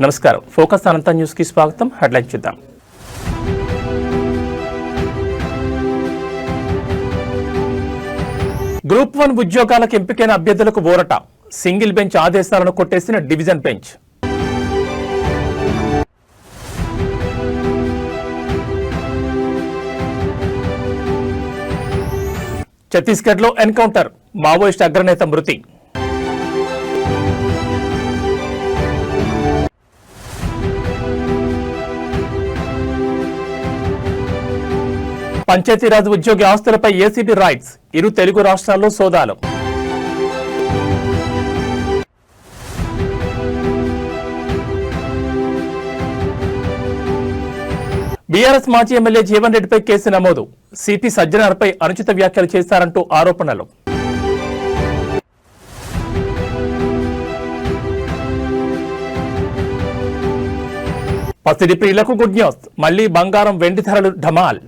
నమస్కారం. ఫోకస్ అనంత న్యూస్ కి స్వాగతం. హెడ్లైన్ చూద్దాం. గ్రూప్ 1 ఉద్యోగాలకు ఎంపికైన అభ్యర్థులకు ఊరట. సింగిల్ బెంచ్ ఆదేశాలను కొట్టేసిన డివిజన్ బెంచ్. ఛత్తీస్గఢ్లో ఎన్కౌంటర్, మావోయిస్ట్ అగ్రనేత మృతి. పంచాయతీరాజ్ ఉద్యోగి ఆస్తులపై ఏసీబీ రైడ్స్, ఇరు తెలుగు రాష్ట్రాల్లో సోదాలు. బీఆర్ఎస్ మాజీ ఎమ్మెల్యే జీవన్ రెడ్డిపై కేసు నమోదు. సిపి సజ్జనార్పై అనుచిత వ్యాఖ్యలు చేశారంటూ ఆరోపణలు. పసిడి ప్రియులకు గుడ్ న్యూస్, మళ్లీ బంగారం వెండి ధరలు ఢమాల్.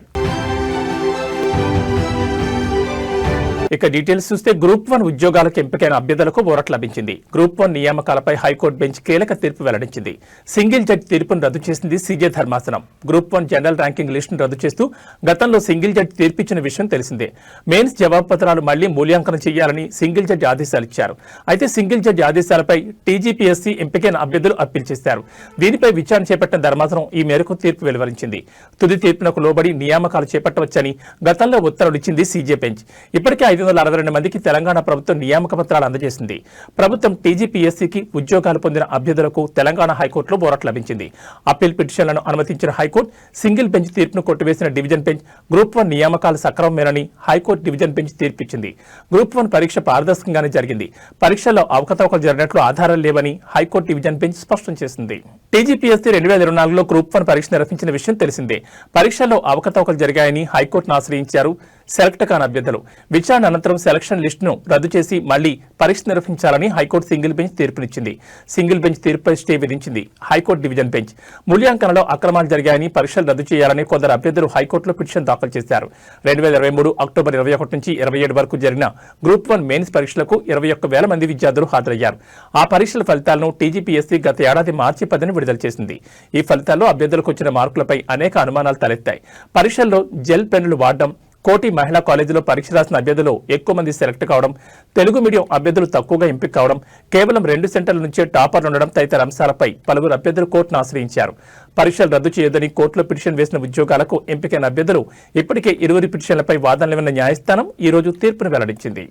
ఇక డీటెయిల్స్ చూస్తే గ్రూప్ 1 ఉద్యోగాలకు ఎంపికైన అభ్యర్థులకు ఊరట లభించింది. గ్రూప్ 1 నియామకాలపై హైకోర్టు బెంచ్ కీలక తీర్పు వెల్లడించింది. సింగిల్ జడ్జి తీర్పును రద్దు చేసింది సీజే ధర్మాసనం. గ్రూప్ 1 జనరల్ ర్యాంకింగ్ లిస్టును రద్దు చేస్తూ గతంలో సింగిల్ జడ్జి తీర్పిచ్చిన విషయం తెలిసిందే. మెయిన్స్ జవాబు పత్రాలు మళ్లీ మూల్యాంకనం చేయాలని సింగిల్ జడ్జి ఆదేశాలు ఇచ్చారు. అయితే సింగిల్ జడ్జి ఆదేశాలపై టీజీపీఎస్సీ ఎంపికైన అభ్యర్థులు అప్పీల్ చేశారు. దీనిపై విచారణ చేపట్టిన ధర్మాసనం ఈ మేరకు తీర్పు వెలువరించింది. తుది తీర్పునకు లోబడి నియామకాలు చేపట్టవచ్చని గతంలో ఉత్తర్వులు ఇచ్చింది సీజే బెంచ్. ఇప్పటికే 562 మందికి తెలంగాణ ప్రభుత్వం నియామక పత్రాలు అందజేసింది. ప్రభుత్వం టీజీపీఎస్సీకి ఉద్యోగాలు పొందిన అభ్యర్థులకు తెలంగాణ హైకోర్టులో ఊరట లభించింది. అప్పీల్ పిటిషన్లను అనుమతించిన హైకోర్టు సింగిల్ బెంచ్ తీర్పును కొట్టివేసిన డివిజన్ బెంచ్ గ్రూప్ 1 నియామకాలు సక్రమమేనని హైకోర్టు డివిజన్ బెంచ్ తీర్పిచ్చింది. గ్రూప్ 1 పరీక్ష పారదర్శకంగానే జరిగింది. పరీక్షల్లో అవకతవకలు జరిగినట్లు ఆధారాలు లేవని హైకోర్టు డివిజన్ బెంచ్ స్పష్టం చేసింది. టీజీపీఎస్సీ 2024లో గ్రూప్ 1 పరీక్ష నిర్వహించిన విషయం తెలిసిందే. పరీక్షల్లో అవకతవకలు జరిగాయని హైకోర్టును ఆశ్రయించారు సెలెక్ట్ కాని అభ్యర్థులు. విచారణ అనంతరం సెలక్షన్ లిస్టును రద్దు చేసి మళ్లీ పరీక్ష నిర్వహించాలని హైకోర్టు సింగిల్ బెంచ్ తీర్పునిచ్చింది. సింగిల్ బెంచ్ తీర్పుపై స్టే విధించింది హైకోర్టు డివిజన్ బెంచ్. మూల్యాంకనంలో అక్రమాలు జరిగాయని, పరీక్షలు రద్దు చేయాలని కొందరు అభ్యర్థులు హైకోర్టులో పిటిషన్ దాఖలు చేశారు. 2023 అక్టోబర్ 21 నుంచి 27 వరకు జరిగిన గ్రూప్ 1 మెయిన్స్ పరీక్షలకు 21,000 మంది విద్యార్థులు హాజరయ్యారు. ఆ పరీక్షల ఫలితాలను టీజీపీఎస్సీ గత ఏడాది మార్చి 10న విడుదల చేసింది. ఈ ఫలితాల్లో అభ్యర్థులకు వచ్చిన మార్కులపై అనేక అనుమానాలు తలెత్తాయి. పరీక్షల్లో జెల్ పెన్నులు వాడడం, కోటి మహిళా కాలేజీలో పరీక్ష రాసిన అభ్యర్థులు ఎక్కువ మంది సెలెక్ట్ కావడం, తెలుగు మీడియం అభ్యర్థులు తక్కువగా ఎంపిక కావడం, కేవలం 2 సెంటర్ల నుంచే టాపర్లు ఉండడం తదితర అంశాలపై పలువురు అభ్యర్థులు కోర్టును ఆశ్రయించారు. పరీక్షలు రద్దు చేయొద్దని కోర్టులో పిటిషన్ వేసిన ఉద్యోగాలకు ఎంపికైన అభ్యర్థులు ఇప్పటికే ఇరువురి పిటిషన్లపై వాదనలు విన్న న్యాయస్థానం ఈ రోజు తీర్పును వెల్లడించింది.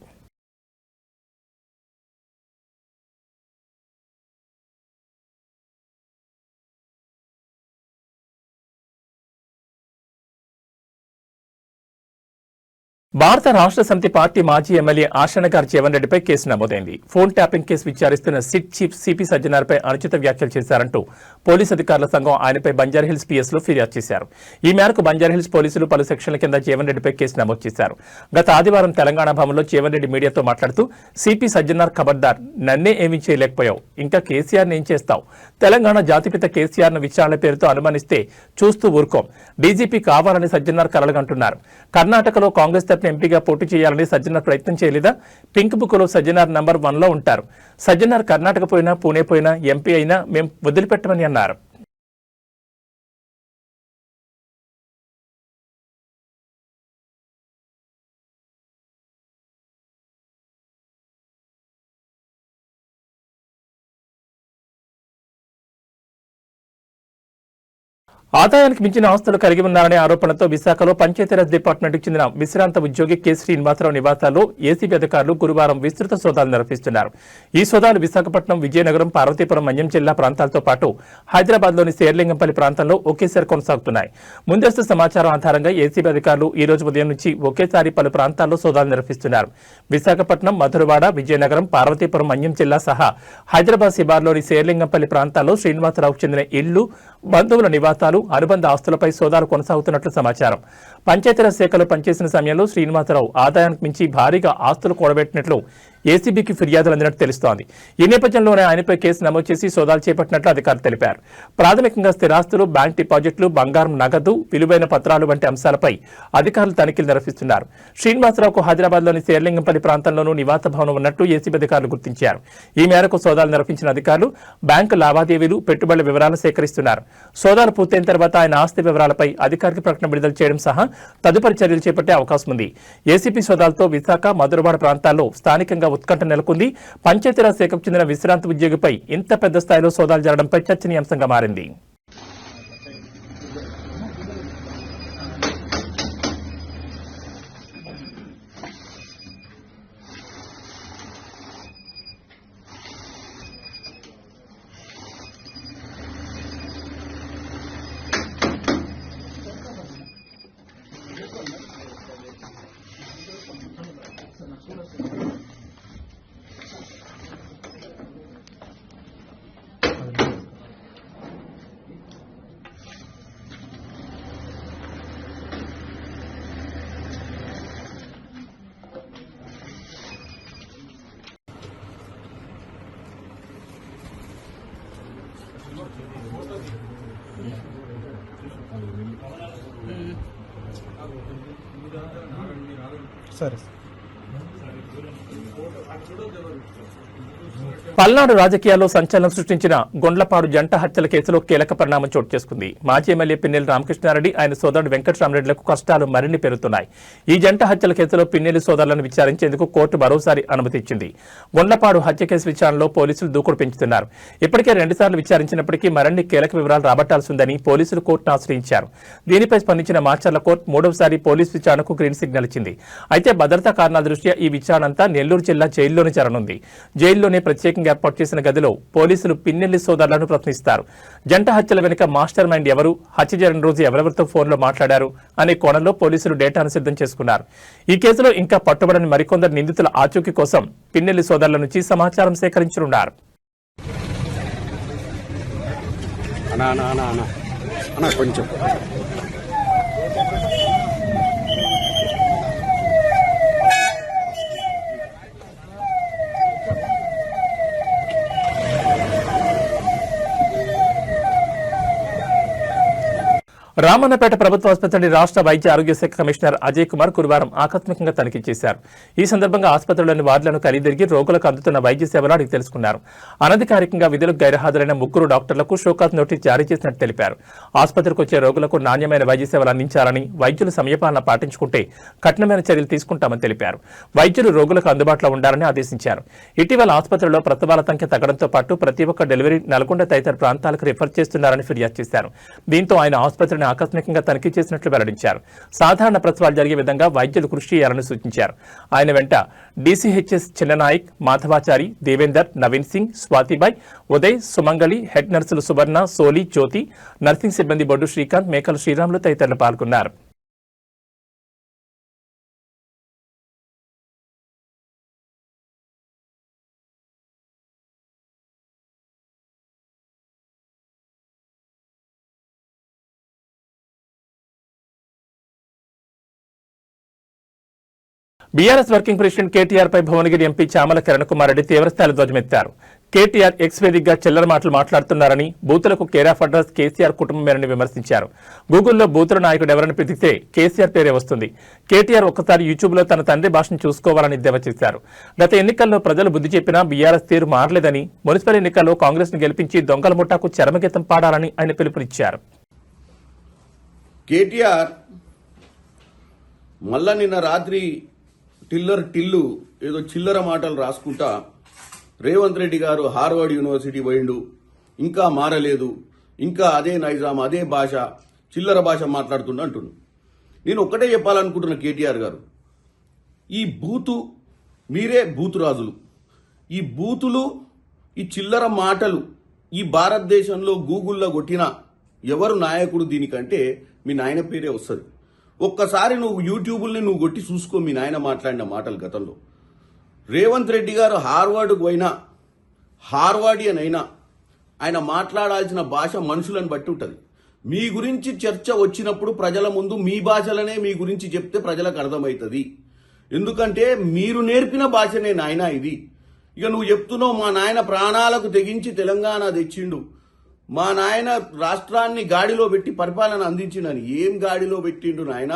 భారత రాష్ట్ర సమితి పార్టీ మాజీ ఎమ్మెల్యే ఆశనగారి జీవన్ రెడ్డిపై కేసు నమోదైంది. ఫోన్ ట్యాపింగ్ కేసు విచారిస్తున్న సిట్ చీఫ్ సిపి సజ్జనార్పై అనుచిత వ్యాఖ్యలు చేశారంటూ పోలీసు అధికారుల సంఘం ఆయనపై బంజారాహిల్స్ పిఎస్లో ఫిర్యాదు చేశారు. ఈ మేరకు బంజారాహిల్స్ పోలీసులు పలు సెక్షన్ల కింద జీవన్ రెడ్డిపై కేసు నమోదు చేశారు. గత ఆదివారం తెలంగాణ భవన్లో జీవన్ రెడ్డి మీడియాతో మాట్లాడుతూ సిపి సజ్జనార్ ఖబర్దార్, నన్నే ఏమీ చేయలేకపోయావు, ఇంకా కేసీఆర్ని ఏం చేస్తావు? తెలంగాణ జాతిపిత కేసీఆర్ను విచారణ పేరుతో అనుమానిస్తే చూస్తూ ఊరుకోం. డీజీపీ కావాలని సజ్జనార్ కలలుగంటున్నారు. కర్ణాటకలో కాంగ్రెస్ ఎంపీగా పోటీ చేయాలని సజ్జనార్ ప్రయత్నం చేయలేదా? పింక్ బుక్ లో సజ్జనార్ నంబర్ 1లో ఉంటారు. సజ్జనార్ కర్ణాటక పోయినా, పూణే పోయినా, ఎంపీ అయినా మేం వదిలిపెట్టమని అన్నారు. ఆదాయానికి మించిన ఆస్తులు కలిగి ఉన్నారనే ఆరోపణలతో విశాఖలో పంచాయతీరాజ్ డిపార్ట్మెంట్కు చెందిన విశ్రాంత ఉద్యోగి కె శ్రీనివాసరావు నివాసాల్లో ఏసీబీ అధికారులు గురువారం విస్తృత సోదాలు నిర్వహిస్తున్నారు. ఈ సోదాలు విశాఖపట్నం, విజయనగరం, పార్వతీపురం, మన్యం జిల్లా ప్రాంతాలతో పాటు హైదరాబాద్లోని శేర్లింగంపల్లి ప్రాంతంలో ఒకేసారి కొనసాగుతున్నాయి. ముందస్తు సమాచారం ఆధారంగా ఏసీబీ అధికారులు ఈ రోజు ఉదయం నుంచి ఒకేసారి పలు ప్రాంతాల్లో సోదాలు నిర్వహిస్తున్నారు. విశాఖపట్నం, మధురవాడ, విజయనగరం, పార్వతీపురం, మన్యం జిల్లా సహా హైదరాబాద్ శివార్లోని శేర్లింగంపల్లి ప్రాంతాల్లో శ్రీనివాసరావుకు చెందిన ఇళ్లు, బంధువుల నివాసాలు, అనుబంధ ఆస్తులపై సోదాలు కొనసాగుతున్నట్లు సమాచారం. పంచాయతీరాజ్ శాఖలో పనిచేసిన సమయంలో శ్రీనివాసరావు ఆదాయానికి మించి భారీగా ఆస్తులు కూడబెట్టినట్లు ఏసీబీకి ఫిర్యాదులు అందినట్టు తెలుస్తోంది. ఈ నేపథ్యంలోనే ఆయనపై కేసు నమోదు చేసి సోదాలు చేపట్టినట్లు అధికారులు తెలిపారు. ప్రాథమికంగా స్థిరాస్తులు, బ్యాంక్ డిపాజిట్లు, బంగారం, నగదు, విలువైన పత్రాలు వంటి అంశాలపై అధికారులు తనిఖీలు నిర్వహిస్తున్నారు. శ్రీనివాసరావుకు హైదరాబాద్లోని శేర్లింగంపల్లి ప్రాంతంలోనూ నివాస భవనం ఉన్నట్టు ఏసీబీ అధికారులు గుర్తించారు. ఈ మేరకు సోదాలు నిర్వహించిన అధికారులు బ్యాంకు లావాదేవీలు, పెట్టుబడుల వివరాలు సేకరిస్తున్నారు. సోదాలు పూర్తయిన తర్వాత ఆయన ఆస్తి వివరాలపై అధికారిక ప్రకటన విడుదల చేయడం సహా తదుపరి చర్యలు చేపట్టే అవకాశం ఉంది. ఏసీపీ సోదాలతో విశాఖ, మధురవాడ ప్రాంతాల్లో స్థానికంగా ఉత్కంఠ నెలకొంది. పంచాయతీరాజ్ శాఖకు చెందిన విశ్రాంతి ఉద్యోగిపై ఇంత పెద్ద స్థాయిలో సోదాలు జరగడంపై చర్చనీయాంశంగా మారింది. సరే. పల్నాడు రాజకీయాల్లో సంచలనం సృష్టించిన గొండ్లపాడు జంట హత్యల కేసులో కీలక పరిణామం చోటు చేసుకుంది. మాజీ ఎమ్మెల్యే పిన్నెల్లి రామకృష్ణారెడ్డి, ఆయన సోదరుడు వెంకటరామరెడ్డిలకు కష్టాలు మరిన్ని పెరుగుతున్నాయి. ఈ జంట హత్యల కేసులో పిన్నెల్లి సోదరులను విచారించేందుకు కోర్టు మరోసారి అనుమతి ఇచ్చింది. గొండ్లపాడు హత్య కేసు విచారణలో పోలీసులు దూకుడు పెంచుతున్నారు. ఇప్పటికే 2 సార్లు విచారించినప్పటికీ మరిన్ని కీలక వివరాలు రాబట్టాల్సి ఉందని పోలీసులు కోర్టును ఆశ్రయించారు. దీనిపై స్పందించిన మాచర్ల కోర్టు 3వసారి పోలీసు విచారణకు గ్రీన్ సిగ్నల్ ఇచ్చింది. అయితే భద్రతా కారణాల దృష్ట్యా ఈ విచారణ అంతా నెల్లూరు జిల్లా జైల్లోనే జరగనుంది. జైల్లోనే ప్రత్యేకంగా ఏర్పాటు చేసిన గదిలో పోలీసులు పిన్నెల్లి సోదరులను ప్రశ్నిస్తారు. జంట హత్యల వెనుక మాస్టర్ మైండ్ ఎవరు, హత్య జరిగిన రోజు ఎవరెవరితో ఫోన్లో మాట్లాడారు అనే కోణంలో పోలీసులు డేటాను సిద్ధం చేసుకున్నారు. ఈ కేసులో ఇంకా పట్టుబడని మరికొందరు నిందితుల ఆచూకీ కోసం పిన్నెల్లి సోదరుల నుంచి సమాచారం సేకరించనున్నారు. రామన్నపేట ప్రభుత్వ ఆసుపత్రిని రాష్ట్ర వైద్య ఆరోగ్య శాఖ కమిషనర్ అజయ్ కుమార్ గురువారం ఆకస్మికంగా తనిఖీ చేశారు. ఈ సందర్భంగా ఆసుపత్రిలోని వార్డులను కలిదిరిగి రోగులకు అందుతున్న వైద్య సేవలు అడిగి తెలుసుకున్నారు. అనధికారికంగా విధులకు గైర్హాజరైన 3 డాక్టర్లకు షోకాజ్ నోటీస్ జారీ చేసినట్టు తెలిపారు. ఆసుపత్రికి వచ్చే రోగులకు నాణ్యమైన వైద్య సేవలు అందించాలని, వైద్యులు సమయపాలన పాటించుకుంటే కఠినమైన చర్యలు తీసుకుంటామని తెలిపారు. వైద్యులు రోగులకు అందుబాటులో ఉండాలని ఆదేశించారు. ఇటీవల ఆసుపత్రిలో ప్రసవాల సంఖ్య తగ్గడంతో పాటు ప్రతి ఒక్క డెలివరీ నల్గొండ తదితర ప్రాంతాలకు రిఫర్ చేస్తున్నారని ఫిర్యాదు చేశారు. దీంతో ఆయన ఆసుపత్రిని ఆకస్మికంగా తనిఖీ చేసినట్లు వెల్లడించారు. సాధారణ ప్రసవాలు జరిగే విధంగా వైద్యులు కృషి చేయాలని సూచించారు. ఆయన వెంట డీసీహెచ్ఎస్ చిన్ననాయక్, మాధవాచారి, దేవేందర్, నవీన్ సింగ్, స్వాతిబాయ్, ఉదయ్, సుమంగళి, హెడ్ నర్సులు సువర్ణ, సోలి, జ్యోతి, నర్సింగ్ సిబ్బంది బొడ్డు శ్రీకాంత్, మేకల శ్రీరాములు తదితరులు పాల్గొన్నారు. బీఆర్ఎస్ వర్కింగ్ ప్రెసిడెంట్ కేటీఆర్ పై భువనగిరి ఎంపీ చామల కిరణ్ కుమార్ రెడ్డి తీవ్రస్థాయిలో ధ్వజమెత్తారు. కేటీఆర్ ఎక్స్ వేదికగా చిల్లర మాటలు మాట్లాడుతున్నారని, బూతులకు కేర్ ఆఫ్ అడ్రస్ కేసీఆర్ కుటుంబమేనని విమర్శించారు. గూగుల్లో బూతుల నాయకుడు ఎవరని పిలిస్తే కేసీఆర్ పేరే వస్తుంది. కేటీఆర్ ఒక్కసారి యూట్యూబ్లో తన తండ్రి భాషను చూసుకోవాలని ఎద్దేవా చేశారు. గత ఎన్నికల్లో ప్రజలు బుద్ధి చెప్పినా బీఆర్ఎస్ తీరు మారలేదని, మున్సిపల్ ఎన్నికల్లో కాంగ్రెస్ ను గెలిపించి దొంగల ముఠాకు చరమగీతం పాడాలని ఆయన పిలుపునిచ్చారు. కేటీఆర్ మళ్ళా నిన్న రాత్రి టిల్లు ఏదో చిల్లర మాటలు రాసుకుంటా రేవంత్ రెడ్డి గారు హార్వర్డ్ యూనివర్సిటీ పోయిండు, ఇంకా మారలేదు, ఇంకా అదే నైజాం, అదే భాష, చిల్లర భాష మాట్లాడుతుండ అంటుండు. నేను ఒక్కటే చెప్పాలనుకుంటున్నా కేటీఆర్ గారు, ఈ మీరే బూతు రాజులు. ఈ బూతులు, ఈ చిల్లర మాటలు ఈ భారతదేశంలో గూగుల్లో కొట్టిన ఎవరు నాయకుడు దీనికంటే మీ నాయన పేరే వస్తుంది. ఒక్కసారి నువ్వు యూట్యూబ్ని నువ్వు కొట్టి చూసుకో మీ నాయన మాట్లాడిన మాటలు గతంలో. రేవంత్ రెడ్డి గారు హార్వర్డ్కు పోయినా, హార్వర్డియన్ అయినా ఆయన మాట్లాడాల్సిన భాష మనుషులను బట్టి ఉంటుంది. మీ గురించి చర్చ వచ్చినప్పుడు ప్రజల ముందు మీ భాషలనే మీ గురించి చెప్తే ప్రజలకు అర్థమవుతుంది. ఎందుకంటే మీరు నేర్పిన భాషనే నాయన ఇది. ఇక నువ్వు చెప్తున్నావు మా నాయన ప్రాణాలకు తెగించి తెలంగాణ తెచ్చిండు, మా నాయన రాష్ట్రాన్ని గాడిలో పెట్టి పరిపాలన అందించిండని. ఏం గాడిలో పెట్టిండు నాయన?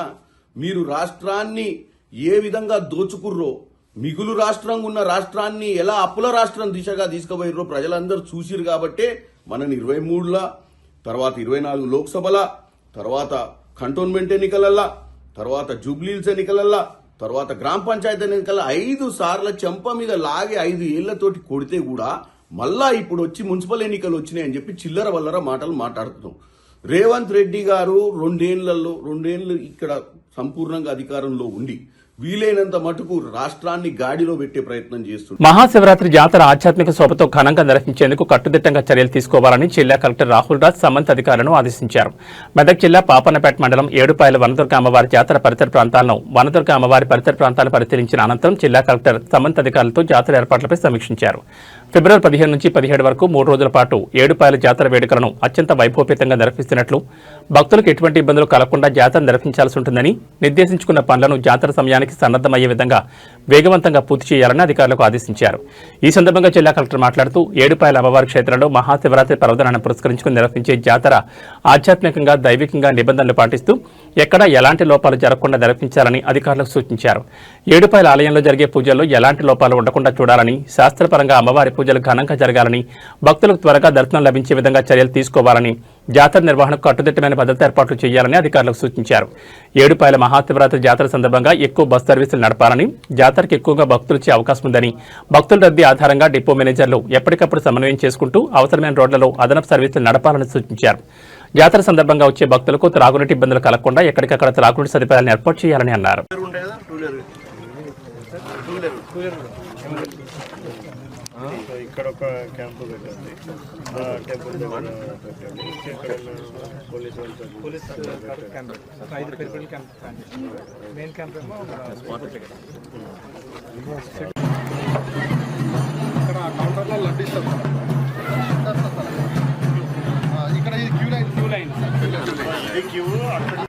మీరు రాష్ట్రాన్ని ఏ విధంగా దోచుకుర్రో, మిగులు రాష్ట్రంగా ఉన్న రాష్ట్రాన్ని ఎలా అప్పుల రాష్ట్రం దిశగా తీసుకుపోయిర్రో ప్రజలందరూ చూసిరు. కాబట్టే మనని 23ల తర్వాత 24 లోక్సభల తర్వాత కంటోన్మెంట్ ఎన్నికలల్లా తర్వాత జూబ్లీహిల్స్ ఎన్నికలల్లా తర్వాత గ్రామ పంచాయతీ ఎన్నికల 5 సార్ల చెంప మీద లాగి 5 ఏళ్లతోటి కొడితే కూడా మళ్ళా ఇప్పుడు వచ్చి మున్సిపల్ ఎన్నికలు వచ్చినాయని చెప్పి చిల్లర వల్లర మాటలు మాట్లాడుతున్నాం. రేవంత్ రెడ్డి గారు 2 ఏళ్ళు ఇక్కడ సంపూర్ణంగా అధికారంలో ఉండి వీలైనంత మటుకు రాష్ట్రాన్ని గాడిలో పెట్టే ప్రయత్నం చేస్తున్నారు. మహాశివరాత్రి జాతర ఆధ్యాత్మిక శోభతో ఘనంగా నిర్వహించేందుకు కట్టుదిట్టంగా చర్యలు తీసుకోవాలని జిల్లా కలెక్టర్ రాహుల్ రాజ్ సంబంధిత అధికారులను ఆదేశించారు. మెదక్ జిల్లా పాపన్నపేట మండలం ఏడుపాయల వనదుర్గ అమ్మవారి జాతర పరిసర ప్రాంతాలను వనదుర్గ అమ్మవారి పరిసర ప్రాంతాలను పరిశీలించిన అనంతరం జిల్లా కలెక్టర్ సంబంధిత అధికారులతో జాతర ఏర్పాట్లపై సమీక్షించారు. ఫిబ్రవరి 15 నుంచి 17 వరకు 3 రోజుల పాటు ఏడుపాయల జాతర వేడుకలను అత్యంత వైభవపేతంగా నిర్వహిస్తున్నట్లు, భక్తులకు ఎటువంటి ఇబ్బందులు కలగకుండా జాతర నిర్వహించాల్సి ఉంటుందని, నిర్దేశించుకున్న పనులను జాతర సమయానికి సన్నద్దమయ్యే విధంగా వేగవంతంగా పూర్తి చేయాలని అధికారులకు ఆదేశించారు. ఈ సందర్భంగా జిల్లా కలెక్టర్ మాట్లాడుతూ ఏడుపాయల అమ్మవారి క్షేత్రంలో మహాశివరాత్రి పర్వదినాన్ని పురస్కరించుకుని నిర్వహించే జాతర ఆధ్యాత్మికంగా దైవికంగా నిబంధనలు పాటిస్తూ ఎక్కడా ఎలాంటి లోపాలు జరగకుండా నిర్వహించాలని అధికారులకు సూచించారు. ఏడుపాయల ఆలయంలో జరిగే పూజల్లో ఎలాంటి లోపాలు ఉండకుండా చూడాలని, శాస్త్రపరంగా అమ్మవారి పూజలు ఘనంగా జరగాలని, భక్తులకు త్వరగా దర్శనం లభించే విధంగా చర్యలు తీసుకోవాలని, జాతర నిర్వహణకు కట్టుదిట్టమైన భద్రతా ఏర్పాట్లు చేయాలని అధికారులకు సూచించారు. ఏడుపాయల మహాశివరాత్రి జాతర సందర్భంగా ఎక్కువ బస్ సర్వీసులు నడపాలని, జాతరకు ఎక్కువగా భక్తులు వచ్చే అవకాశం ఉందని, భక్తుల రద్దీ ఆధారంగా డిపో మేనేజర్లు ఎప్పటికప్పుడు సమన్వయం చేసుకుంటూ అవసరమైన రోడ్లలో అదనపు సర్వీసులు నడపాలని సూచించారు. జాతర సందర్భంగా వచ్చే భక్తులకు త్రాగునీటి ఇబ్బందులు కలగకుండా ఎక్కడికక్కడ త్రాగునీటి సదుపాయాలను ఏర్పాటు చేయాలని అన్నారు. ఇక్కడ ఒక క్యాంపు పెట్టండి, టెంపుల్ దగ్గర పెట్టండి, ఇక్కడ police camp 5 people camp main camp ఏమో ఇక్కడ కౌంటర్లో లడ్డిస్తాం. ఇక్కడ ఈ క్యూ లైన్ ఈ క్యూ అక్కడ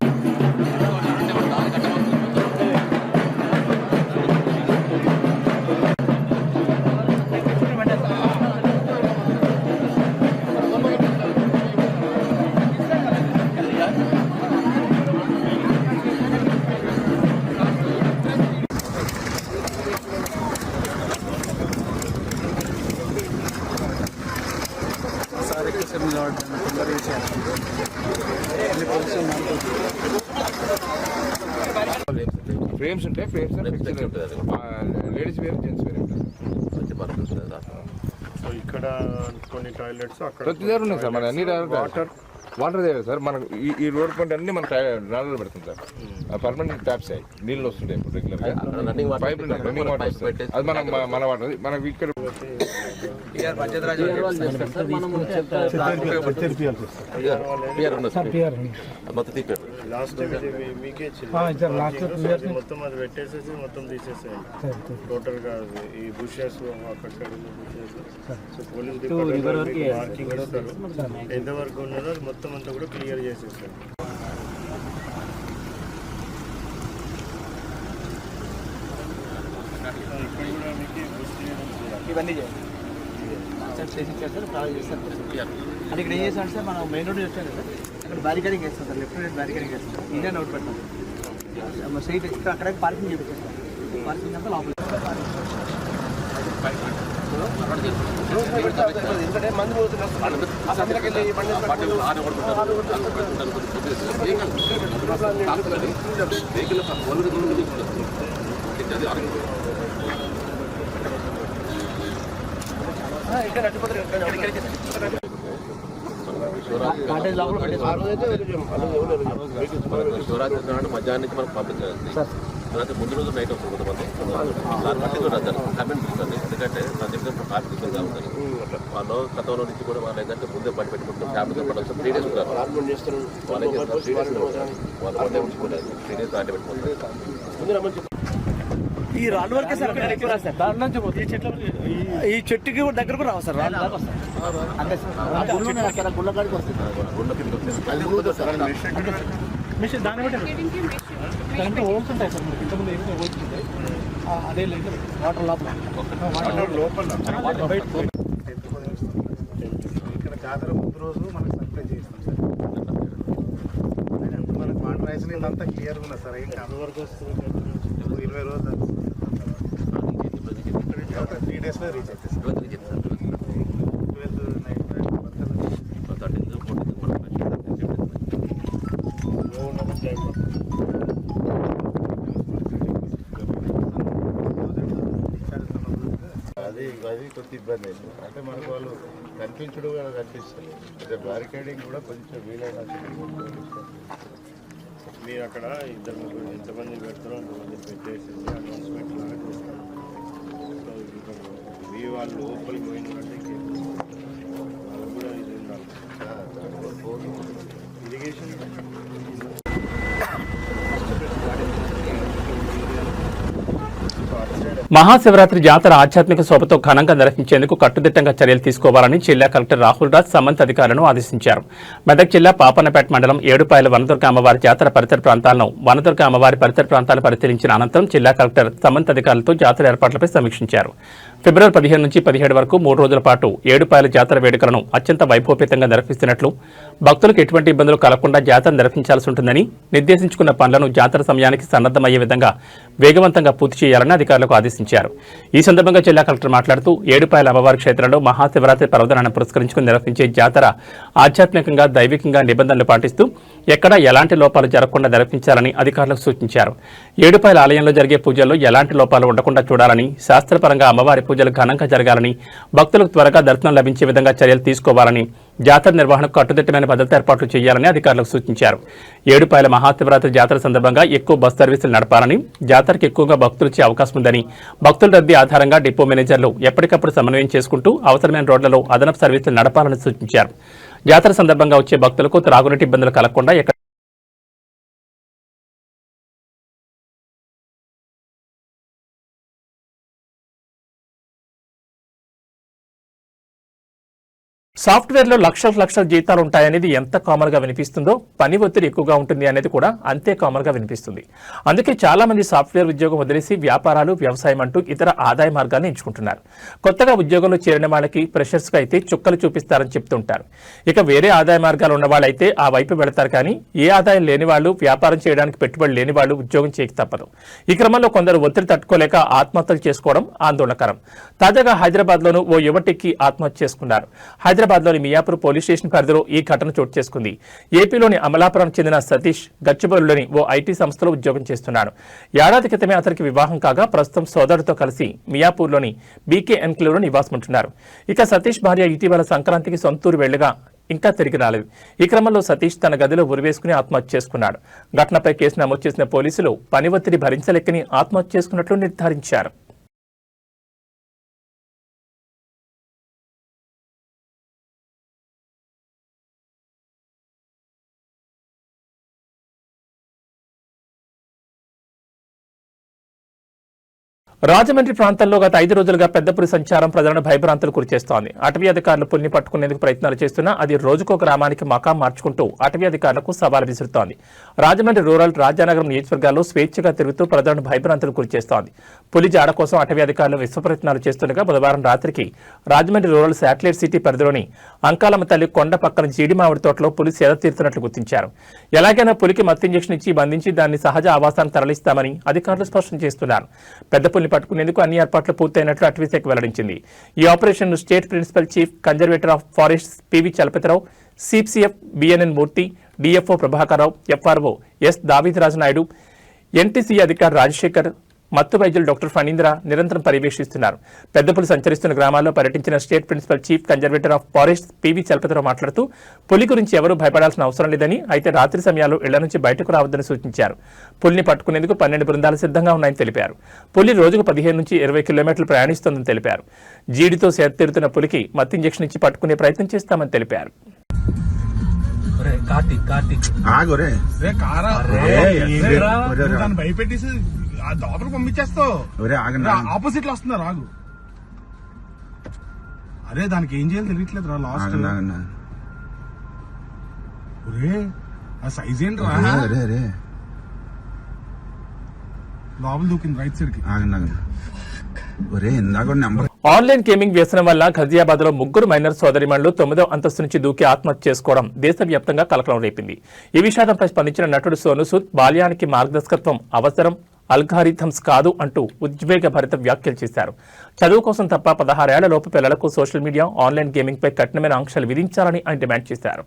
ఫ్రేమ్స్ ఉంటాయి, frames ladies where, gents where ఉంటుంది. సో ఇక్కడ కొన్ని టాయిలెట్స్ అక్కడ ప్రతి దగ్గర ఉన్నాయి సార్. మన అన్ని వాటర్ దగ్గర సార్. మనకు ఈ రోడ్ పాయింట్ అన్ని మన నాలలో పెడుతుంది సార్. పర్మనెంట్ ట్యాప్స్ అయ్యి నీళ్ళు వస్తుంటాయి ఇప్పుడు రెగ్యులర్గా. పైప్ రన్నింగ్ వాటర్ వస్తుంది. అది మన వాటర్. మనకి ఇక్కడ లాస్ట్ మీకే మొత్తం అది పెట్టేసేసి మొత్తం తీసేసేయండి టోటల్గా. ఈ బుషెస్ అక్కడ bushes, so police department marking ఇస్తారు, ఎంతవరకు ఉన్నదో అది మొత్తం అంతా కూడా క్లియర్ చేసేసారు. ఇక్కడ కూడా మీకు ఇవన్నీ అంటే ఇక్కడ ఏం చేస్తాం సార్, మనం మెయిన్ రోడ్ వచ్చాం కదా, అక్కడ బ్యారికేడింగ్ వేస్తాం సార్, లెఫ్ట్ రైట్ బ్యారికేడింగ్ వేస్తాం, ఇండియన్ అవుట్ పెడతాం స్ట్రైట్. అక్కడ పార్కింగ్ చేపిస్తాం, పార్కింగ్ అంతా లోపల. ఎందుకంటే మంది శివరాత్రి నాడు మధ్యాహ్నం నుంచి మనకు పంపించాలి. తర్వాత ముందు రోజు నైట్ వస్తుంది కొంతమంది, దాన్ని బట్టి కూడా కమెంట్ ఇస్తుంది. ఎందుకంటే నా దగ్గర ట్రాఫిక్ ఇబ్బంది ఉంటుంది. వాళ్ళు గతంలో నుంచి కూడా వాళ్ళు ఏంటంటే ముందే పని పెట్టుకుంటాం. ఫ్యామిలీతో పని 3 days ఉంటారు. వాళ్ళు ఏం చేస్తారు, 3 days వాళ్ళు వన్ డే ఉంచుకోలేదు, 3 days దాటి పెట్టుకుంటారు. ఈ రాళ్ళు వరకే సార్ ఈ చెట్టుకి దగ్గరకు రావు సార్, రాళ్ళు దాకా వస్తారు అంటే గుళ్ళకాడికి వస్తుంది. దాని బట్టి హోల్స్ ఉంటాయి సార్, ఇంతకుముందు ఏదైతే హోల్స్ ఉంటాయి అదే లేదు వాటర్ లోపల ఇక్కడ జాతర ముందు రోజు మనకు సప్లై చేస్తాం సార్. మనకు వాటర్ రైస్ అంతా క్లియర్గా ఉన్నది సార్. ఇంకా వరకు వస్తుంది 20 రోజులు 3 డేస్లో రీచ్ అవుతుంది సార్. 12 నైట్ అది కొంత ఇబ్బంది అయింది. అంటే మనకు వాళ్ళు కనిపించడం కూడా కనిపిస్తుంది. అంటే బ్యారికేడింగ్ కూడా కొంచెం వీలైన మీరు అక్కడ ఇద్దరు ముగ్గురు ఎంతమంది పెడతారో అంతమంది పెట్టేసి అనౌన్స్మెంట్ లాగా చేస్తారు. సో ఇంకా మీ వాళ్ళు లోపలికి పోయినట్టే వాళ్ళకు కూడా ఇది ఉండాలి. ఇరిగేషన్ మహాశివరాత్రి జాతర ఆధ్యాత్మిక శోభతో ఘనంగా నిర్వహించేందుకు కట్టుదిట్టంగా చర్యలు తీసుకోవాలని జిల్లా కలెక్టర్ రాహుల్ రాజ్ సంబంధిత అధికారులను ఆదేశించారు. మెదక్ జిల్లా పాపన్నపేట మండలం ఏడుపాయల వనదుర్గ అమ్మవారి జాతర పరిసర ప్రాంతాలను వనదుర్గ అమ్మవారి పరిసర ప్రాంతాలు పరిశీలించిన అనంతరం జిల్లా కలెక్టర్ సంబంధిత అధికారులతో జాతర ఏర్పాట్లపై సమీక్షించారు. ఫిబ్రవరి 15 నుంచి 17 వరకు 3 రోజుల పాటు ఏడుపాయల జాతర వేడుకలను అత్యంత వైభవపేతంగా నిర్వహిస్తున్నట్లు, భక్తులకు ఎటువంటి ఇబ్బందులు కలగకుండా జాతర నిర్వహించాల్సి ఉంటుందని, నిర్దేశించుకున్న పనులను జాతర సమయానికి సన్నద్దమయ్యే విధంగా వేగవంతంగా పూర్తి చేయాలని అధికారులకు ఆదేశించారు. ఈ సందర్భంగా జిల్లా కలెక్టర్ మాట్లాడుతూ ఏడుపాయల అమ్మవారి క్షేత్రంలో మహాశివరాత్రి పర్వదినాన్ని పురస్కరించుకుని నిర్వహించే జాతర ఆధ్యాత్మికంగా దైవికంగా నిబంధనలు పాటిస్తూ ఎక్కడా ఎలాంటి లోపాలు జరగకుండా నిర్వహించాలని అధికారులకు సూచించారు. ఏడుపాయల ఆలయంలో జరిగే పూజల్లో ఎలాంటి లోపాలు ఉండకుండా చూడాలని, శాస్త్రపరంగా అమ్మవారి పూజలు ఘనంగా జరగాలని, భక్తులకు త్వరగా దర్శనం లభించే విధంగా చర్యలు తీసుకోవాలని, జాతర నిర్వహణకు కట్టుదిట్టమైన భద్రతా ఏర్పాట్లు చేయాలని అధికారులకు సూచించారు. ఏడుపాయల మహాశివరాత్రి జాతర సందర్భంగా ఎక్కువ బస్ సర్వీసులు నడపాలని, జాతరకు ఎక్కువగా భక్తులు వచ్చే అవకాశం ఉందని, భక్తుల రద్దీ ఆధారంగా డిపో మేనేజర్లు ఎప్పటికప్పుడు సమన్వయం చేసుకుంటూ అవసరమైన రోడ్లలో అదనపు సర్వీసులు నడపాలని సూచించారు. జాతర సందర్భంగా వచ్చే భక్తులకు త్రాగునీటి ఇబ్బందులు కలగకుండా సాఫ్ట్వేర్లో లక్షల జీతాలు ఉంటాయనేది ఎంత కామన్ గా వినిపిస్తుందో, పని ఒత్తిడి ఎక్కువగా ఉంటుంది అనేది కూడా అంతే కామన్ గా వినిపిస్తుంది. అందుకే చాలా మంది సాఫ్ట్వేర్ ఉద్యోగం వదిలేసి వ్యాపారాలు, వ్యవసాయం అంటూ ఇతర ఆదాయ మార్గాలను ఎంచుకుంటున్నారు. కొత్తగా ఉద్యోగంలో చేరిన వాళ్ళకి ఫ్రెషర్స్ గా అయితే చుక్కలు చూపిస్తారని చెప్తుంటారు. ఇక వేరే ఆదాయ మార్గాలు ఉన్న వాళ్ళైతే ఆ వైపు వెళతారు. కానీ ఏ ఆదాయం లేని వాళ్ళు, వ్యాపారం చేయడానికి పెట్టుబడి లేని వాళ్ళు ఉద్యోగం చేయక తప్పదు. ఈ క్రమంలో కొందరు ఒత్తిడి తట్టుకోలేక ఆత్మహత్యలు చేసుకోవడం ఆందోళనకరం. తాజాగా హైదరాబాద్ లోను ఓ యువటికి ఆత్మహత్య చేసుకున్నారు. హైదరాబాద్లోని మియాపూర్ పోలీస్ స్టేషన్ పరిధిలో ఈ ఘటన చోటు చేసుకుంది. ఏపీలోని అమలాపురానికి చెందిన సతీష్ గచ్చిబౌలిలోని ఓ ఐటీ సంస్థలో ఉద్యోగం చేస్తున్నాడు. ఏడాది క్రితమే అతనికి వివాహం కాగా ప్రస్తుతం సోదరుడితో కలిసి మియాపూర్లోని బీకే ఎన్క్లేవ్లో నివాసముంటున్నారు. ఇక సతీష్ భార్య ఇటీవల సంక్రాంతికి సొంతూరు వెళ్లగా ఇంకా తిరిగి రాలేదు. ఈ క్రమంలో సతీష్ తన గదిలో ఉరివేసుకుని ఆత్మహత్య చేసుకున్నాడు. ఘటనపై కేసు నమోదు చేసిన పోలీసులు పని ఒత్తిడి భరించలేకని ఆత్మహత్య చేసుకున్నట్లు నిర్ధారించారు. రాజమండ్రి ప్రాంతంలో గత 5 రోజులుగా పెద్ద పులి సంచారం ప్రజలను భయభ్రాంతులు గురిచేస్తోంది. అటవీ అధికారులు పులిని పట్టుకునేందుకు ప్రయత్నాలు చేస్తున్నా అది రోజుకో గ్రామానికి మకాం మార్చుకుంటూ అటవీ అధికారులకు సవాల్ విసురుతోంది. రాజమండ్రి రూరల్, రాజానగరం నియోజకవర్గాల్లో స్వేచ్ఛగా తిరుగుతూ ప్రజలను భయభ్రాంతులు గురిచేస్తోంది. పులి జాడ కోసం అటవీ అధికారులు విశ్వ ప్రయత్నాలు చేస్తుండగా బుధవారం రాత్రికి రాజమండ్రి రూరల్ శాటిలైట్ సిటీ పరిధిలోని అంకాలమ్మ తల్లి కొండ పక్కన జీడి మామిడి తోటలో పులి సేద తీరుతున్నట్లు గుర్తించారు. ఎలాగైనా పులికి మత్తు ఇంజెక్షన్ ఇచ్చి బంధించి దాన్ని సహజ ఆవాసాన్ని తరలిస్తామని అధికారులు స్పష్టం చేస్తున్నారు. పెద్ద పులిని పట్టుకునేందుకు అన్ని ఏర్పాట్లు పూర్తయినట్లు అటవీశాఖ వెల్లడించింది. ఈ operation state principal chief conservator of forest PV Chalapathirao, CPCF BNN Murthy, DFO Prabhakarrao, FRO S Davidaraju Naidu, NTC అధికారి రాజశేఖర్, మత్తు వైద్యులు డాక్టర్ ఫణీంద్ర నిరంతరం పర్యవేక్షిస్తున్నారు. పెద్దపులి సంచరిస్తున్న గ్రామాల్లో పర్యటించిన state principal chief conservator of forest PV Chalapathi Rao మాట్లాడుతూ పులి గురించి ఎవరూ భయపడాల్సిన అవసరం లేదని, అయితే రాత్రి సమయాల్లో ఇళ్ల నుంచి బయటకు రావద్దని సూచించారు. పులిని పట్టుకునేందుకు 12 బృందాలు సిద్ధంగా ఉన్నాయని తెలిపారు. పులి రోజుకు 15 నుంచి 20 కిలోమీటర్లు ప్రయాణిస్తోందని తెలిపారు. జీడితో సేదతీరుతున్న పులికి మత్తు ఇంజెక్షన్ ఇచ్చి పట్టుకునే ప్రయత్నం చేస్తామని తెలిపారు. భయపెట్టేసి లోపల పంపించేస్తావు. ఆపోజిట్ లో వస్తున్నా రాగు. అరే దానికి ఏం చేయాలి తెలియట్లేదు రా. లాస్ట్ ఆ సైజ్ ఏంటి రా. లోపల దూకింది రైట్ సైడ్ కి. ఒరే ఇందాక నెంబర్ ఆన్లైన్ గేమింగ్ వ్యసనం వల్ల ఘజియాబాద్ లో ముగ్గురు మైనర్ సోదరిమణులు 9వ అంతస్తు నుంచి దూకి ఆత్మహత్య చేసుకోవడం దేశవ్యాప్తంగా కలకలం రేపింది. ఈ విషాదంపై స్పందించిన నటుడు సోను సూద్ బాల్యానికి మార్గదర్శకత్వం అవసరం, అల్గారిథమ్స్ కాదు అంటూ ఉద్వేగభరిత వ్యాఖ్యలు చేశారు. చదువు కోసం తప్ప 16 ఏళ్ల లోపు పిల్లలకు సోషల్ మీడియా, ఆన్లైన్ గేమింగ్ పై కఠినమైన ఆంక్షలు విధించాలని ఆయన డిమాండ్ చేశారు.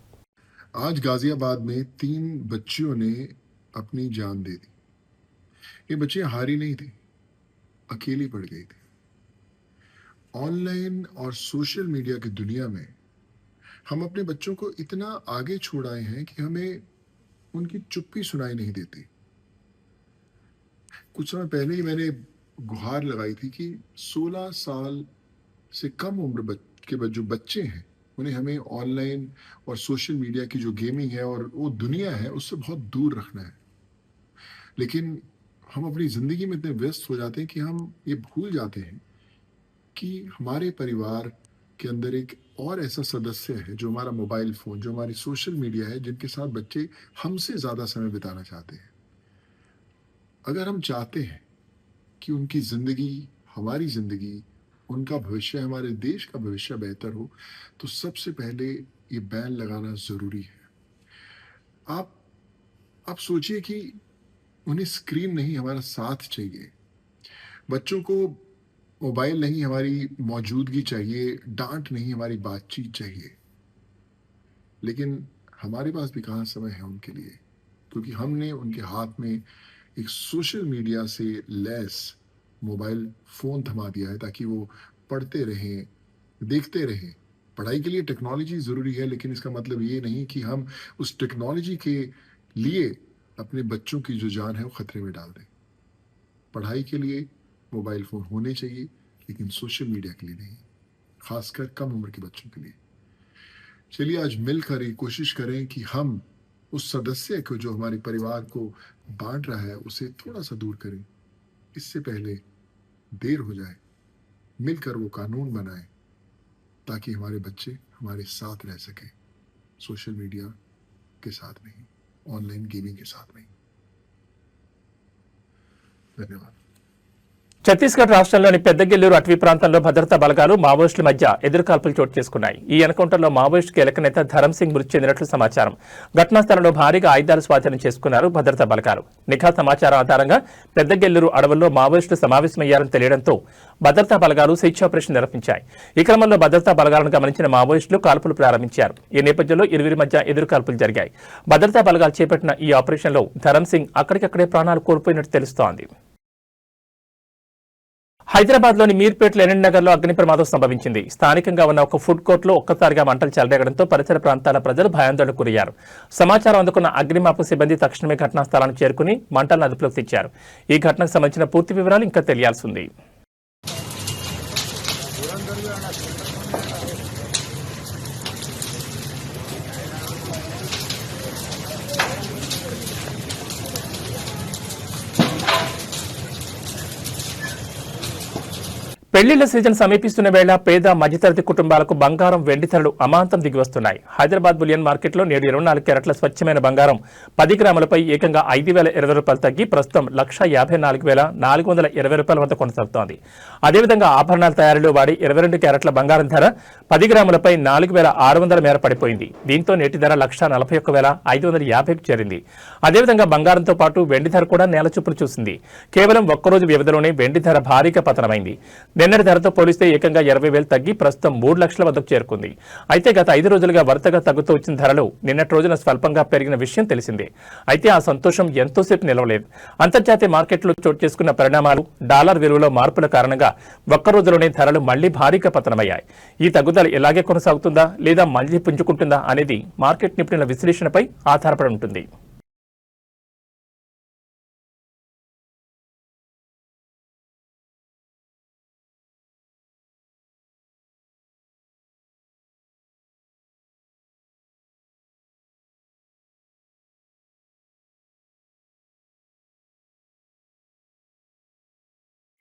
आज गाजियाबाद में 3 बच्चियों ने अपनी जान दे दी. ये बच्चियां हारी नहीं थी, अकेली पड़ गई थी. ऑनलाइन और सोशल मीडिया की दुनिया में हम अपने बच्चों को इतना आगे छोड़ आए हैं कि हमें उनकी चुप्पी सुनाई नहीं देती. कुछ समय पहले ही मैंने गुहार लगाई थी कि 16 साल से कम उम्र के जो बच्चे हैं उन्हें हमें ऑनलाइन और सोशल मीडिया की जो गेमिंग है और वो दुनिया है उससे बहुत दूर रखना है. लेकिन हम अपनी ज़िंदगी में इतने व्यस्त हो जाते हैं कि हम ये भूल जाते हैं कि हमारे परिवार के अंदर एक और ऐसा सदस्य है जो हमारा मोबाइल फ़ोन, जो हमारी सोशल मीडिया है, जिनके साथ बच्चे हमसे ज़्यादा समय बिताना चाहते हैं. अगर हम चाहते हैं कि उनकी ज़िंदगी, हमारी ज़िंदगी, उनका भविष्य, हमारे देश का भविष्य बेहतर हो, तो सबसे पहले ये बैन लगाना ज़रूरी है. आप सोचिए कि उन्हें स्क्रीन नहीं, हमारा साथ चाहिए. बच्चों को मोबाइल नहीं, हमारी मौजूदगी चाहिए. डांट नहीं, हमारी बातचीत चाहिए. लेकिन हमारे पास भी कहाँ समय है उनके लिए, क्योंकि हमने उनके हाथ में एक सोशल मीडिया से लैस मोबाइल फ़ोन थमा दिया है ताकि वो पढ़ते रहें, देखते रहें. पढ़ाई के लिए टेक्नोलॉजी ज़रूरी है, लेकिन इसका मतलब ये नहीं कि हम उस टेक्नोलॉजी के लिए अपने बच्चों की जो जान है वो ख़तरे में डाल दें. पढ़ाई के लिए मोबाइल फ़ोन होने चाहिए, लेकिन सोशल मीडिया के लिए नहीं, ख़ासकर कम उम्र के बच्चों के लिए. चलिए आज मिलकर ये कोशिश करें कि हम उस सदस्य को जो हमारे परिवार को बांट रहा है उसे थोड़ा सा दूर करें. इससे पहले देर हो जाए. मिलकर वो कानून बनाएं ताकि हमारे बच्चे हमारे साथ रह सकें, सोशल मीडिया के साथ नहीं, ऑनलाइन गेमिंग के साथ नहीं. धन्यवाद. ఛత్తీస్గఢ్ రాష్ట్రంలోని పెద్దగెల్లూరు అటవీ ప్రాంతంలో భద్రతా బలగాలు మావోయిస్టుల మధ్య ఎదురుకాల్పులు చోటు చేసుకున్నాయి. ఈ ఎన్కౌంటర్లో మావోయిస్టు కీలక నేత ధరమ్ సింగ్ మృతి చెందినట్లు సమాచారం. ఘటనా స్థలంలో భారీగా ఆయుధాలు స్వాధీనం చేసుకున్నారు భద్రతా బలగాలు. నిఘా సమాచారం ఆధారంగా పెద్దగెల్లూరు అడవుల్లో మావోయిస్టులు సమావేశమయ్యారని తెలియడంతో భద్రతా బలగాలు సెర్చ్ ఆపరేషన్ నిర్వహించాయి. ఈ క్రమంలో భద్రతా బలగాలను గమనించిన మావోయిస్టులు కాల్పులు ప్రారంభించారు. ఈ నేపథ్యంలో ఇరువురి మధ్య ఎదురుకాల్పులు జరిగాయి. భద్రతా బలగాలు చేపట్టిన ఈ ఆపరేషన్లో ధరమ్ సింగ్ అక్కడికక్కడే ప్రాణాలు కోల్పోయినట్టు తెలుస్తోంది. హైదరాబాద్ లోని మీర్పేట్ లెనిన్ నగర్ లో అగ్ని ప్రమాదం సంభవించింది. స్థానికంగా ఉన్న ఒక ఫుడ్ కోర్ట్ లో ఒక్కసారిగా మంటలు చెలరేగడంతో పరిసర ప్రాంతాల ప్రజలు భయాందోళనకు గురయ్యారు. సమాచారం అందుకున్న అగ్నిమాపక సిబ్బంది తక్షణమే ఘటనా స్థలానికి చేరుకుని మంటలను అదుపులోకి తెచ్చారు. ఈ ఘటనకు సంబంధించిన పూర్తి వివరాలు ఇంకా తెలియాల్సి ఉంది. పెళ్లిళ్ల సీజన్ సమీపిస్తున్న వేళ పేద మధ్యతరగతి కుటుంబాలకు బంగారం, వెండి ధరలు అమాంతం దిగివస్తున్నాయి. హైదరాబాద్ బులియన్ మార్కెట్లో నేడు 24 క్యారెట్ల స్వచ్ఛమైన బంగారం 10 గ్రాములపై ఏకంగా 5,020 రూపాయలు తగ్గి ప్రస్తుతం 1,54,420 రూపాయల వద్ద కొనసాగుతోంది. అదేవిధంగా ఆభరణాల తయారీలో వాడి 22 క్యారెట్ల బంగారం ధర 10 గ్రాములపై 4,600 మేర పడిపోయింది. దీంతో నేటి ధర 1,41,550కు చేరింది. అదేవిధంగా బంగారంతో పాటు వెండి ధర కూడా నేలచూపులు చూసింది. కేవలం ఒక్కరోజు వ్యవధిలోనే వెండి ధర భారీగా పతనమైంది. నిన్నటి ధరతో పోలిస్తే ఏకంగా 20,000 తగ్గి ప్రస్తుతం 3 లక్షల వద్దకు చేరుకుంది. అయితే గత 5 రోజులుగా వరుసగా తగ్గుతూ వచ్చిన ధరలు నిన్నటి రోజున స్వల్పంగా పెరిగిన విషయం తెలిసిందే. అయితే ఆ సంతోషం ఎంతోసేపు నిలవలేదు. అంతర్జాతీయ మార్కెట్లో చోటు చేసుకున్న పరిణామాలు, డాలర్ విలువలో మార్పుల కారణంగా ఒక్క రోజులోనే ధరలు మళ్లీ భారీగా పతనమయ్యాయి. ఈ తగ్గుదల ఇలాగే కొనసాగుతుందా లేదా మళ్లీ పుంజుకుంటుందా అనేది మార్కెట్ నిపుణుల విశ్లేషణపై ఆధారపడి ఉంటుంది.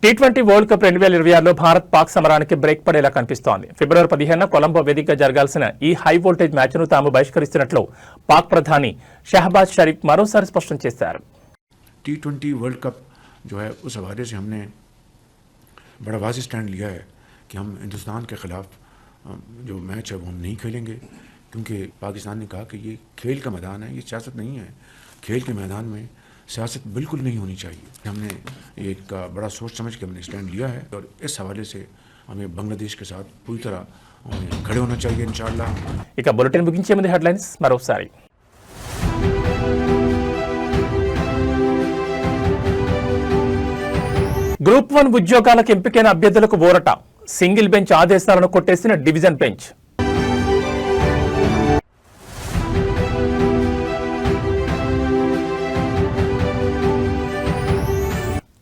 T20 వరల్డ్ కప్ 2026లో భారత్ పాక్ సమరానికి బ్రేక్ పడేలా కనిపిస్తోంది. ఫిబ్రవరి 15న కొలంబో వేదికగా జరగాల్సిన ఈ హై వోల్టేజ్ మ్యాచ్ను తాము బహిష్కరిస్తున్నట్లు పాక్ ప్రధాని షహబాజ్ షరీఫ్ మరోసారి స్పష్టం చేశారు. T20 వరల్డ్ కప్ जो है उस हवाले से हमने बड़ा वाज़ेह स्टैंड लिया है कि हम हिंदुस्तान के ख़िलाफ़ जो मैच है वो हम नहीं खेलेंगे, क्योंकि पाकिस्तान ने कहा कि ये खेल का मैदान है, ये सियासत नहीं है। खेल के मैदान में सियासत बिल्कुल नहीं होनी चाहिए। हमने एक बड़ा सोच समझ के हमने स्टैंड लिया है और इस हवाले से हमें बांग्लादेश के साथ पूरी तरह खड़े होना चाहिए इंशाअल्लाह। ఇక బులెటిన్ ముగించే ముందు హెడ్లైన్స్ మరోసారి. గ్రూప్ 1 ఉద్యోగాలకు ఎంపికైన అభ్యర్థులకు ఊరట. సింగిల్ బెంచ్ ఆదేశాలను కొట్టేసిన డివిజన్ బెంచ్.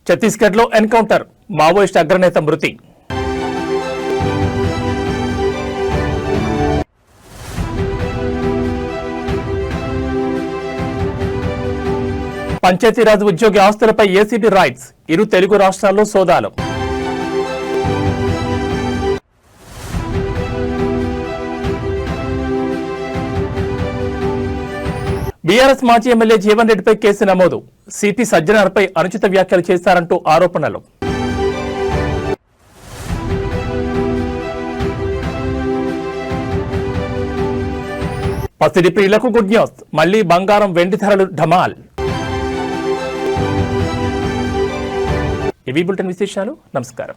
ఛత్తీస్గఢ్లో ఎన్కౌంటర్, మావోయిస్ట్ అగ్రనేత మృతి. పంచాయతీరాజ్ ఉద్యోగి ఆస్తులపై ఏసీబీ రైడ్స్, ఇరు తెలుగు రాష్ట్రాల్లో సోదాలు. బీఆర్ఎస్ మాజీ ఎమ్మెల్యే జీవన్ రెడ్డిపై కేసు నమోదు. సిపి సజ్జనార్పై అనుచిత వ్యాఖ్యలు చేశారంటూ ఆరోపణలు. పసిడి ప్రియులకు గుడ్ న్యూస్, మళ్లీ బంగారం వెండి ధరలు ఢమాల్. ఇవి బులెటిన్ విశేషాలు. నమస్కారం.